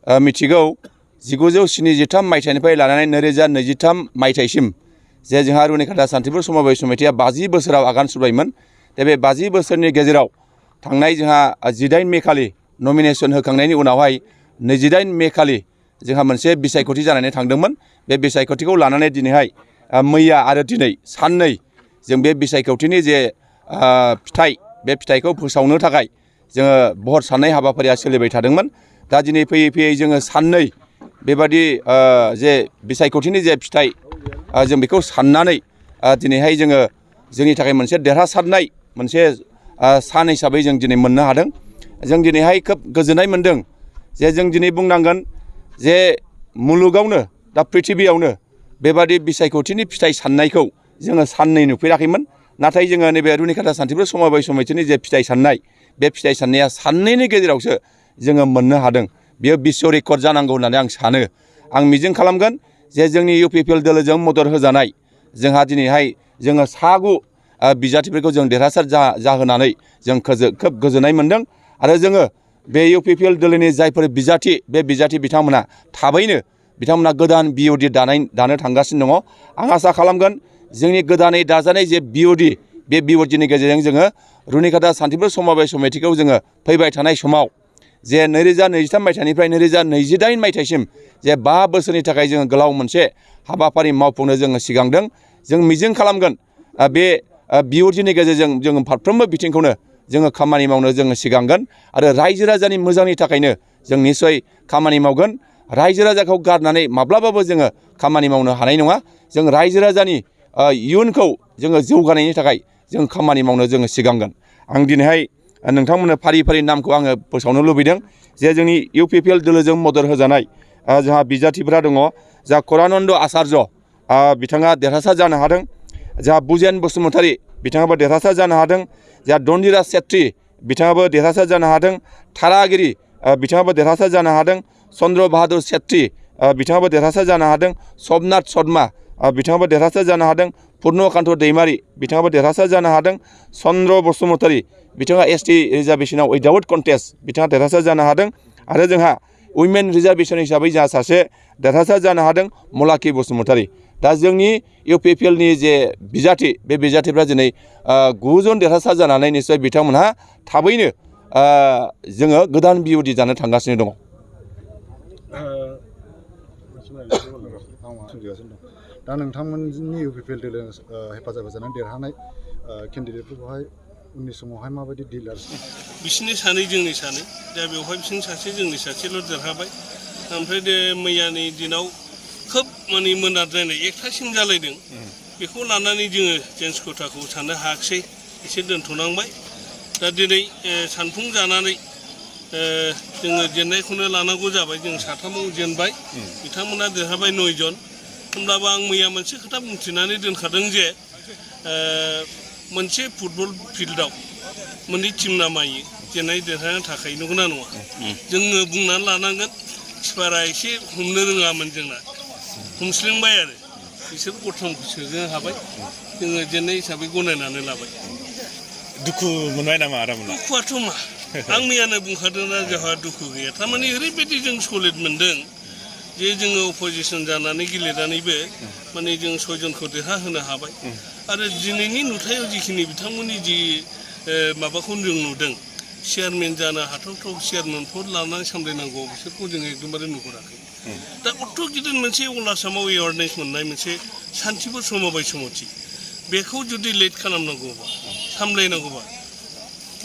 मिथिगौ 1973 मायथाइनिफ्राय लानानै 2023 मायथाइसिम जे जोंहा रुनिकाटा सान्थिपुर सम'ब समितिया 50 बोसोराव आगान सुरबायमोन दा बे 50 बोसोरनि गेजेराव थांनाय जोंहा 18 मे खालि नमिनेशन होखांनायनि उनावहाय 28 मे खालि जोंहा मोनसे बिसायख'थि जानानै थांदोंमोन बे बिसायख'थिखौ लानानै दिनैहाय मैया आरो दिनै साननै जों बे बिसायख'थिनि जे फिथाइ बे फिथाइखौ फोसावनो थाखाय जोङो भट साननाय हाबाफारिया सोलिबाय थादोंमोन दा दिनै फैयै फैयै जोङो साननै बेबादि जे बिसायख'थिनि जे फिथाइ जों बेखौ साननानै दिनैहाय जोङो जोंनि थाखाय मोनसे देरहासारनाय मोनसे सान हिसाबै जों दिनै मोननो हादों जों दिनैहाय खोब गोजोननाय मोनदों जे जों दिनै बुंनांगोन जे मुलुगावनो दा पृथिबियावनो बेबादि बिसायख'थिनि फिथाइ साननायखौ जोङो साननै नुफेराखैमोन नाथाय जोङो नैबे रुनिकाटा सान्थिपुर सम'ब समितिनि जे फिथाइ साननाय बे फिथाइ साननाया साननैनि गेजेरावसो जोङो मोननो हादों बेयो बिश्व रेकर्ड जानांगौ होननानै आं सानो आं मिजिं खालामगोन जे जोंनि UPPL दोलोजों मदद होजानाय जोंहा दिनैहाय जोङो 6 बिजाथिफोरखौ जों देरहासार जाहोनानै जों खोब गोजोननाय मोनदों आरो जोङो बे UPPL दोलोनि जायफोर बिजाथि बे बिजाथि बिथांमोना थाबैनो बिथांमोना गोदान BOD दानो थांगासिनो दङ आं आसा खालामगोन जोंनि गोदानै दाजानाय जे BOD बे BODनि गेजेरजों जोङो रुनिकाटा सान्थिपुर सम'ब समितिखौ जोङो फैबाय थानाय समाव जे 2023 मायथाइनिफ्राय 2028 मायथाइसिम जे 5 बोसोरनि थाखाय जोङो गोलाव मोनसे हाबाफारि मावफुंनो जोङो सिगांदों जों मिजिं खालामगोन बे BODनि गेजेरजों जोङो फारफ्रोमबो बिथिंखौनो जोङो खामानि मावनो जोङो सिगांगोन आरो रायजो राजानि मोजांनि थाखायनो जों निस्सय खामानि मावगोन रायजो राजाखौ गारनानै माब्लाबाबो जोङो खामानि मावनो हानाय नङा जों रायजो राजानि इयुनखौ जोङो जौगानायनि थाखाय जों खामानि मावनो जोङो सिगांगोन आं दिनैहाय नोंथांमोननो फारि फारि नामखौ आङो फोसावनो लुबैदों जे जोंनि UPPL दोलोजों मदद होजानाय जोंहा बिजाथिफोरा दङ जा करानन्द आचार्य बिथाङा देरहासार जानो हादों जा बुजेन बसुमतारी बिथाङाबो देरहासार जानो हादों जा दन्दिराज सेत्री बिथाङाबो देरहासार जानो हादों थारागिरि बिथाङाबो देरहासार जानो हादों चन्द्र बाहादुर सेत्री बिथाङाबो देरहासार जानो हादों सबनाथ शर्मा बिथाङाबो देरहासार जानो हादों पुर्णकान्त दैमारी बिथाङाबो देरहासार जानो हादों चन्द्र बसुमतारी बिथाङा ST रिजार्भेशनाव उइदाउट कन्टेस्ट बिथाङा देरहासार जानो हादों आरो जोंहा उइमेन रिजार्भेशन हिसाबै जोंहा सासे देरहासार जानो हादों मलाखि बसुमतारी दा जोंनि UPPLनि जे बिजाथि बे बिजाथिफ्रा दिनै 9 जन देरहासार जानानै निस्सय बिथांमोनहा थाबैनो जोङो गोदान BOD जानो थांगासिनो दङ दा नोंथांमोननि UPPL दोलो हेफाजाब होजानानै देरहानाय केन्डिडेटफोरखौहाय उननि समावहाय माबायदि डिलार बिसिनि सानै जोंनि सानै दा बेवहाय बिसिनि सासे जोंनि सासेल' देरहाबाय ओमफ्राय मैयानि दिनाव खोब माने मोनाद्रायनाय एकथासिम जालायदों बेखौ लानानै जोङो जेन्स खथाखौ साननो हायाखिसै एसे दोनथ'नांबाय दा दिनै सानफुं जानानै जोङो जेननायखौनो लानांगौ जाबाय जों साथामाव जेनबाय बिथांमोना देरहाबाय 9 जन होमब्लाबो आं मैया मोनसे खोथा बुंथिनानै दोनखादों जे मोनसे फुटबल फिल्डआव मोननै टिम नामायो जेननाय देरहानो थाखाय नंगौना नङा जोङो बुंनानै लानांगोन किपारा एसे हमनो रोङामोन जोंना हमस्लेंबाय आरो बिसोर गथमखौ सोनो हाबाय जोङो जेननाय हिसाबै गनायनानै लाबाय दुखु मोनबाय नामा आदामोनहा दुखुआथ' मा आं मैयानो बुंखादोंना जोंहा दुखु गैया थारमाने ओरैबायदि जों सलिड मोनदों जे जोङो अपोजिसन जानानै गेलेनानैबो माने जों 6 जनखौ देरहाहोनो हाबाय आरो दिनैनि नुथायाव जिखिनि बिथांमोननि जि माबाखौ जों नुदों चेयारमेन जानो हाथावथाव चेयारमेनफोर लानानै सामलायनांगौ बिसोरखौ जोङो एकदमबारे नुहुराखै दा अथ' गिदिर मोनसे अल आसामाव एवारनेस मोननाय मोनसे सान्थिपुर सम'ब समिति बेखौ जुदि लेट खालामनांगौबा सामलायनांगौबा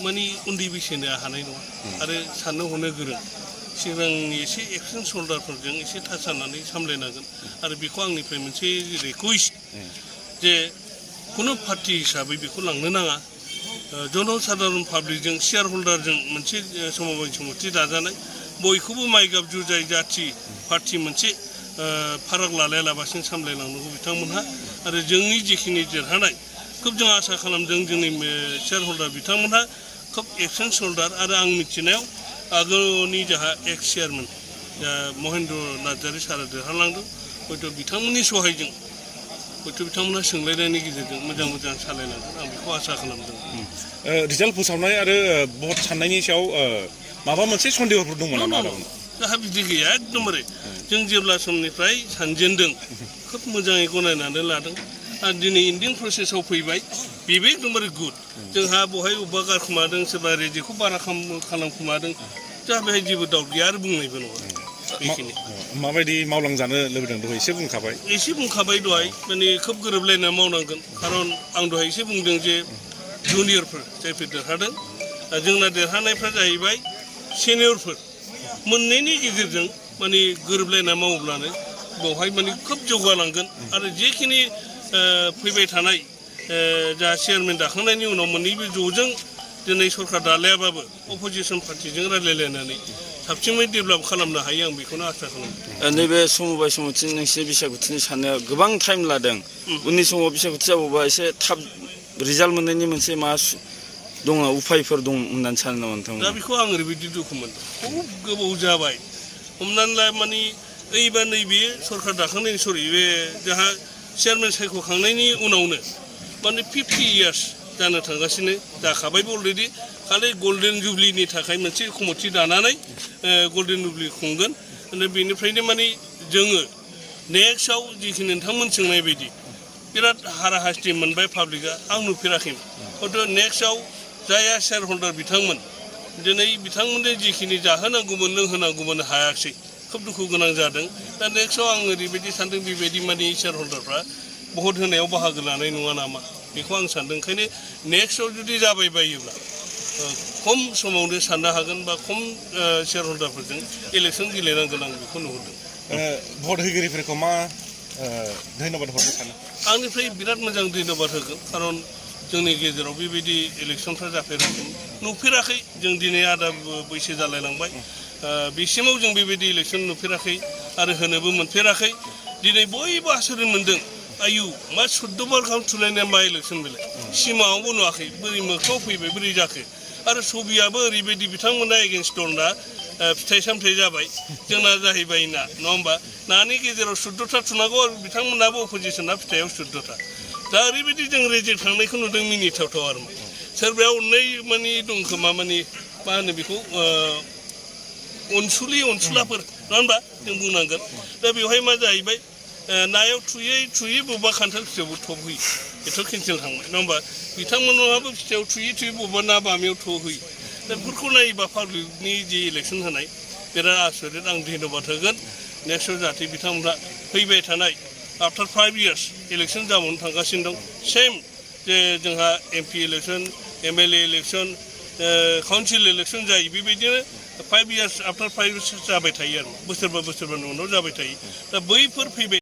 माने उन्दै बैसोनो हानाय नङा आरो साननो हनो गोरों सिगांनि एसे एक्सपिरियेन्स हल्डारफोरजों एसे टाच जानानै सामलायनांगोन आरो बेखौ आंनिफ्राय मोनसे रिकुवेस्ट जे खुनु पार्टि हिसाबै बेखौ लांनो नाङा जनसाधारन पाब्लिकजों शेयार हल्डारजों मोनसे सम'ब समिति दाजानाय बयखौबो माइगाब जुजाय जाथि पार्टि मोनसे फाराग लालायालाबासिनो सामलायलांनांगौ बिथांमोनहा आरो जोंनि जिखिनि देरहानाय खोब जों आसा खालामदों जोंनि शेयार हल्डार बिथांमोनहा खोब एक्सपिरियेन्स हल्डार आरो आं मिथिनायाव आगोलनि जोंहा एक्स चेयारमेन महेन्द्र नार्जारि सारा देरहालांदों हयथ' बिथांमोननि सहायजों हयथ' बिथांमोना सोंलायनायनि गेजेरजों मोजां सालायलांगोन आं बेखौ आसा खालामदों रिजाल्ट फोसावनाय आरो भट साननायनि सायाव माबा मोनसे सन्देहफोर दंमोन नामा जोंहा बिदि गैया एकदमबारे जों जेब्ला समनिफ्राय सानजेनदों खोब मोजाङै गनायनानै लादों आरो दिनै इन्डिं प्रसेसआव फैबाय बेबो एकदमबारे गुड जोंहा बहाय अबेबा गारखोमादों सोरबा रेजेक्टखौ बारा खालामखोमादों जोंहा बेहाय जेबो दाउट गैया आरो बुंनायबो नङा बेखिनि माबायदि मावलांजानो लुबैदों दहाय एसे बुंखाबाय दहाय माने खोब गोरोबलायना मावनांगोन खारन आं दहाय एसे बुंदों जे जुनियरफोर जायफोर देरहादों जोंना देरहानायफ्रा जाहैबाय सिनियरफोर मोननैनि गेजेरजों माने गोरोबलायना मावोब्लानो बेवहाय माने खोब जौगालांगोन आरो जेखिनि फैबाय थानाय जा चेयारमेन दाखांनायनि उनाव मोननैबो ज'जों दिनै सरकार दालायाबाबो अपोजिसन पार्टिजों रायज्लायलायनानै साबसिनै डेभेलप खालामनो हायो आं बेखौनो आसा खालामो नैबे समबाय समावथि नोंसिनि बिसायख'थिनि साननाया गोबां टाइम लादों उननि समाव बिसायख'थि जाबावबा एसे थाब रिजाल्ट मोननायनि मोनसे मा दङ उफायफोर दं होननानै सानो नामा नोंथांमोना दा बेखौ आं ओरैबायदि दुखु मोनदों खुब गोबाव जाबाय हमनानै ला माने ओइबा नैबे सरकार दाखांनायनि बे जोंहा चेयारमेन सायख'खांनायनि उनावनो माने 50 इयार्स जानो थांगासिनो जाखाबायबो अलरेडि खालि गल्डेन जुबलिनि थाखाय मोनसे कमिटि दानानै गल्डेन जुबलि खुंगोन बेनिफ्रायनो माने जोङो नेक्स्टआव जिखिनि नोंथांमोन सोंनाय बायदि बिराद हाराहास्ति मोनबाय पाब्लिकआ आं नुफेराखैमोन हयथ' नेक्स्टआव जायहा शेयार हल्डार बिथांमोन दिनै बिथांमोननो जिखिनि जाहोनांगौमोन लोंहोनांगौमोन हायाखिसै खोब दुखु गोनां जादों दा नेक्स्टआव आं ओरैबायदि सानदों बेबायदि माने शेयार हल्डारफ्रा भट होनायाव बाहागो लानाय नङा नामा बेखौ आं सानदों ओंखायनो नेक्स्टआव जुदि जाबाय बायोब्ला खम समावनो साननो हागोन बा खम शेयार हल्डारफोरजों इलेक्सन गेलेनांगोन आं बेखौ नुहुरदों भट होगिरिफोरखौ मा धन्यबाद हरनो सानो आंनिफ्राय बिराद मोजां धन्यबाद होगोन खारन जोंनि गेजेराव बेबायदि इलेक्सनफ्रा जाफेराखै नुफेराखै जों दिनै आदा बैसो जालायलांबाय बिसिमाव जों बेबायदि इलेक्सन नुफेराखै आरो होनोबो मोनफेराखै दिनै बयबो आसरित मोन्दों आयु मा 14 बार गाहाम थुलायनाय मा इलेक्सन बेलाय सिमाङावबो नुवाखै बोरै मोखाङाव फैबाय बोरै जाखो आरो सबियाबो ओरैबायदि बिथांमोना एगेन्स्ट दंना फिथाइ सामथाइ जाबाय जोंना जाहैबाय ना नङा होमबा नानि गेजेराव 14था थुनांगौ आरो बिथांमोनाबो अपोजिसना फिथाइयाव 14था दा ओरैबायदि जों रेजेक्ट थांनायखौ नुदों मिनिथावथाव आरो सोरबाया अननाय माने दं खोमा माने मा होनो बेखौ अनसुलाफोर नङा होनबा जों बुंनांगोन दा बेवहाय मा जाहैबाय नायाव थुयै बबेबा खान्थाल फिथाइयावबो थब होयो बेथ' केन्सेल थांबाय नङा होमबा बिथांमोनहाबो फिथाइयाव थुयै बबेबा ना बामियाव थब होयो दा बेफोरखौ नायोबा पाब्लिकनि जे इलेक्सन होनाय बिराद आसरित आं धन्यबाद होगोन नेक्स्टआव जाहाथे बिथांमोनहा फैबाय थानाय आफ्टार 5 इयार्स इलेक्सन जाबावनो थांगासिनो दं सेम जे जोंहा MP election MLA election council election जायो बेबायदिनो 5 इयार्स आफ्टार 5 इयार्स जाबाय थायो आरो बोसोरबा उनाव जाबाय थायो दा बैफोर फैबाय